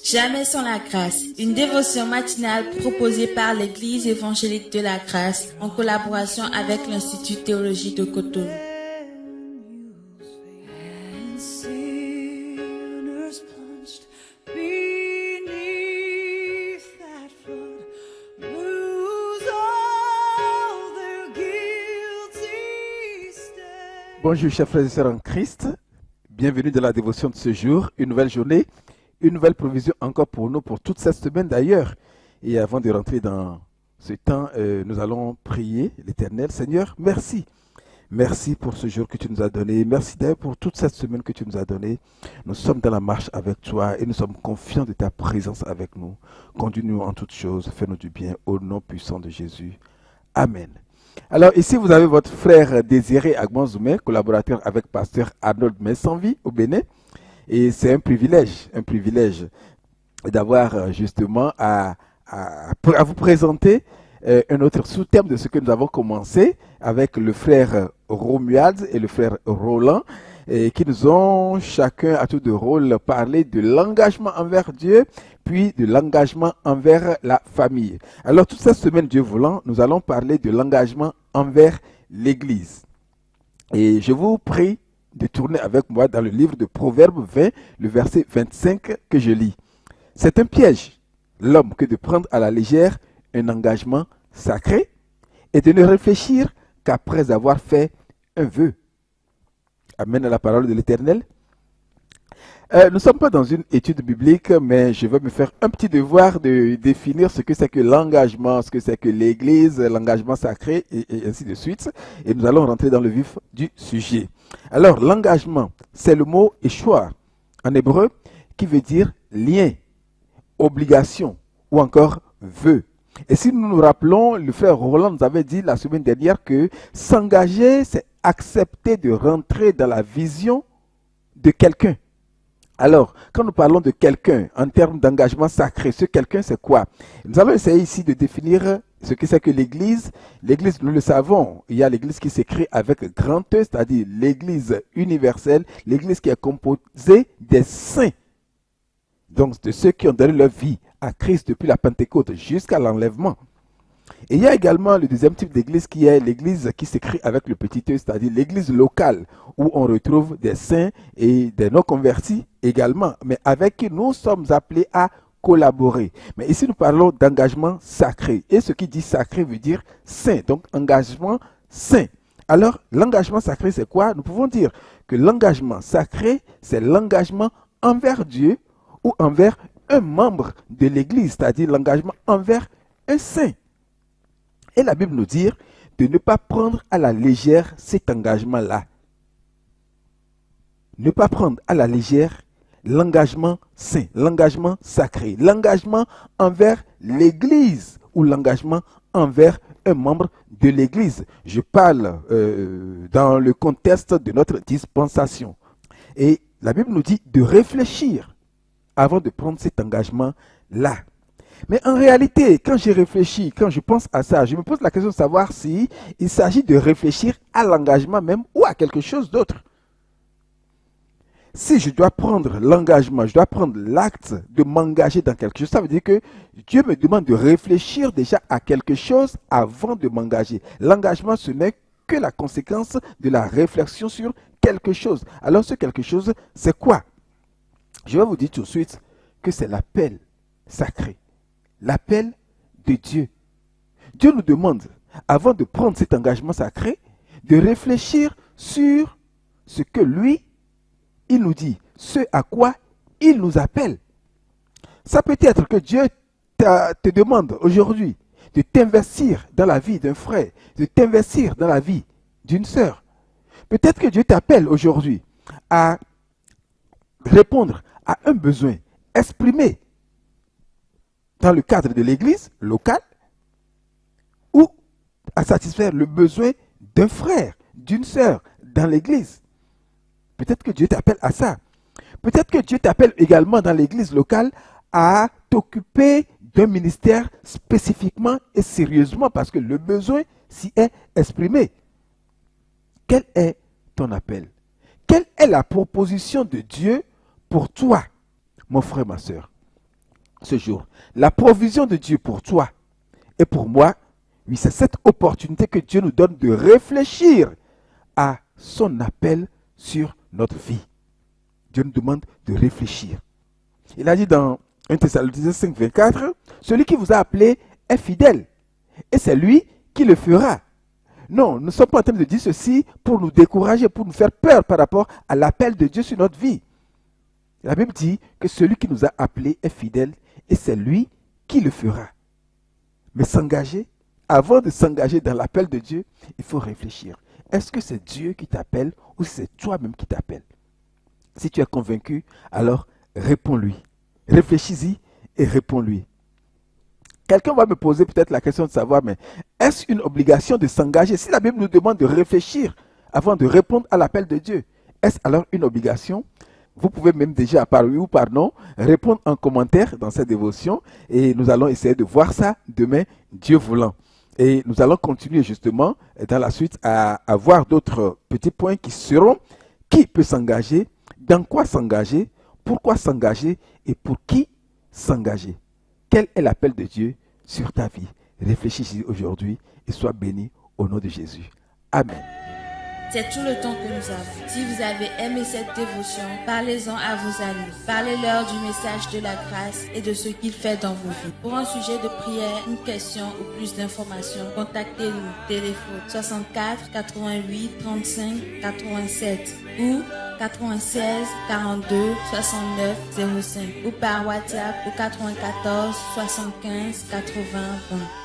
Jamais sans la grâce, une dévotion matinale proposée par l'Église évangélique de la grâce en collaboration avec l'Institut théologique de Cotonou. Bonjour chers frères et sœurs en Christ, bienvenue dans la dévotion de ce jour, une nouvelle journée, une nouvelle provision encore pour nous, pour toute cette semaine d'ailleurs. Et avant de rentrer dans ce temps, nous allons prier l'Éternel. Seigneur, merci. Merci pour ce jour que tu nous as donné. Merci d'ailleurs pour toute cette semaine que tu nous as donnée. Nous sommes dans la marche avec toi et nous sommes confiants de ta présence avec nous. Conduis-nous en toutes choses, fais-nous du bien au nom puissant de Jésus. Amen. Alors ici vous avez votre frère Désiré Agbanzoumé, collaborateur avec pasteur Arnold Messanvi au Bénin. Et c'est un privilège d'avoir justement à vous présenter un autre sous-thème de ce que nous avons commencé avec le frère Romuald et le frère Roland, qui nous ont chacun à tour de rôle parlé de l'engagement envers Dieu, puis de l'engagement envers la famille. Alors toute cette semaine, Dieu voulant, nous allons parler de l'engagement envers l'Église. Et je vous prie de tourner avec moi dans le livre de Proverbes 20, le verset 25 que je lis. C'est un piège, l'homme, que de prendre à la légère un engagement sacré et de ne réfléchir qu'après avoir fait un vœu. Amen à la parole de l'Éternel. Nous ne sommes pas dans une étude biblique, mais je vais me faire un petit devoir de définir ce que c'est que l'engagement, ce que c'est que l'Église, l'engagement sacré, et ainsi de suite. Et nous allons rentrer dans le vif du sujet. Alors, l'engagement, c'est le mot échoir en hébreu qui veut dire lien, obligation ou encore vœu. Et si nous nous rappelons, le frère Roland nous avait dit la semaine dernière que s'engager, c'est accepter de rentrer dans la vision de quelqu'un. Alors, quand nous parlons de quelqu'un en termes d'engagement sacré, ce quelqu'un c'est quoi? Nous allons essayer ici de définir ce que c'est que l'Église. L'Église, nous le savons, il y a l'Église qui s'écrit avec grand E, c'est-à-dire l'Église universelle, l'Église qui est composée des saints, donc de ceux qui ont donné leur vie à Christ depuis la Pentecôte jusqu'à l'enlèvement. Et il y a également le deuxième type d'église qui est l'église qui s'écrit avec le petit e, c'est-à-dire l'église locale où on retrouve des saints et des non-convertis également, mais avec qui nous sommes appelés à collaborer. Mais ici nous parlons d'engagement sacré. Et ce qui dit sacré veut dire saint, donc engagement saint. Alors l'engagement sacré c'est quoi? Nous pouvons dire que l'engagement sacré c'est l'engagement envers Dieu ou envers un membre de l'église, c'est-à-dire l'engagement envers un saint. Et la Bible nous dit de ne pas prendre à la légère cet engagement-là. Ne pas prendre à la légère l'engagement saint, l'engagement sacré, l'engagement envers l'Église ou l'engagement envers un membre de l'Église. Je parle dans le contexte de notre dispensation. Et la Bible nous dit de réfléchir avant de prendre cet engagement-là. Mais en réalité, quand je réfléchis, quand je pense à ça, je me pose la question de savoir si il s'agit de réfléchir à l'engagement même ou à quelque chose d'autre. Si je dois prendre l'engagement, je dois prendre l'acte de m'engager dans quelque chose, ça veut dire que Dieu me demande de réfléchir déjà à quelque chose avant de m'engager. L'engagement, ce n'est que la conséquence de la réflexion sur quelque chose. Alors ce quelque chose, c'est quoi? Je vais vous dire tout de suite que c'est l'appel sacré. L'appel de Dieu. Dieu nous demande, avant de prendre cet engagement sacré, de réfléchir sur ce que lui, il nous dit, ce à quoi il nous appelle. Ça peut être que Dieu te demande aujourd'hui de t'investir dans la vie d'un frère, de t'investir dans la vie d'une sœur. Peut-être que Dieu t'appelle aujourd'hui à répondre à un besoin exprimé dans le cadre de l'église locale ou à satisfaire le besoin d'un frère, d'une sœur dans l'église. Peut-être que Dieu t'appelle à ça. Peut-être que Dieu t'appelle également dans l'église locale à t'occuper d'un ministère spécifiquement et sérieusement parce que le besoin s'y est exprimé. Quel est ton appel? Quelle est la proposition de Dieu pour toi, mon frère, ma soeur, ce jour. La provision de Dieu pour toi et pour moi, oui, c'est cette opportunité que Dieu nous donne de réfléchir à son appel sur notre vie. Dieu nous demande de réfléchir. Il a dit dans 1 Thessaloniciens 5, 24, celui qui vous a appelé est fidèle et c'est lui qui le fera. Non, nous ne sommes pas en train de dire ceci pour nous décourager, pour nous faire peur par rapport à l'appel de Dieu sur notre vie. La Bible dit que celui qui nous a appelés est fidèle et c'est lui qui le fera. Mais s'engager, avant de s'engager dans l'appel de Dieu, il faut réfléchir. Est-ce que c'est Dieu qui t'appelle ou c'est toi-même qui t'appelle? Si tu es convaincu, alors réponds-lui. Réfléchis-y et réponds-lui. Quelqu'un va me poser peut-être la question de savoir, mais est-ce une obligation de s'engager? Si la Bible nous demande de réfléchir avant de répondre à l'appel de Dieu, est-ce alors une obligation? Vous pouvez même déjà, par oui ou par non, répondre en commentaire dans cette dévotion et nous allons essayer de voir ça demain, Dieu voulant. Et nous allons continuer justement dans la suite à voir d'autres petits points qui seront qui peut s'engager, dans quoi s'engager, pourquoi s'engager et pour qui s'engager. Quel est l'appel de Dieu sur ta vie? Réfléchis aujourd'hui et sois béni au nom de Jésus. Amen. C'est tout le temps que nous avons. Si vous avez aimé cette dévotion, parlez-en à vos amis. Parlez-leur du message de la grâce et de ce qu'il fait dans vos vies. Pour un sujet de prière, une question ou plus d'informations, contactez-nous. Téléphone 64 88 35 87 ou 96 42 69 05 ou par WhatsApp au 94 75 80 20.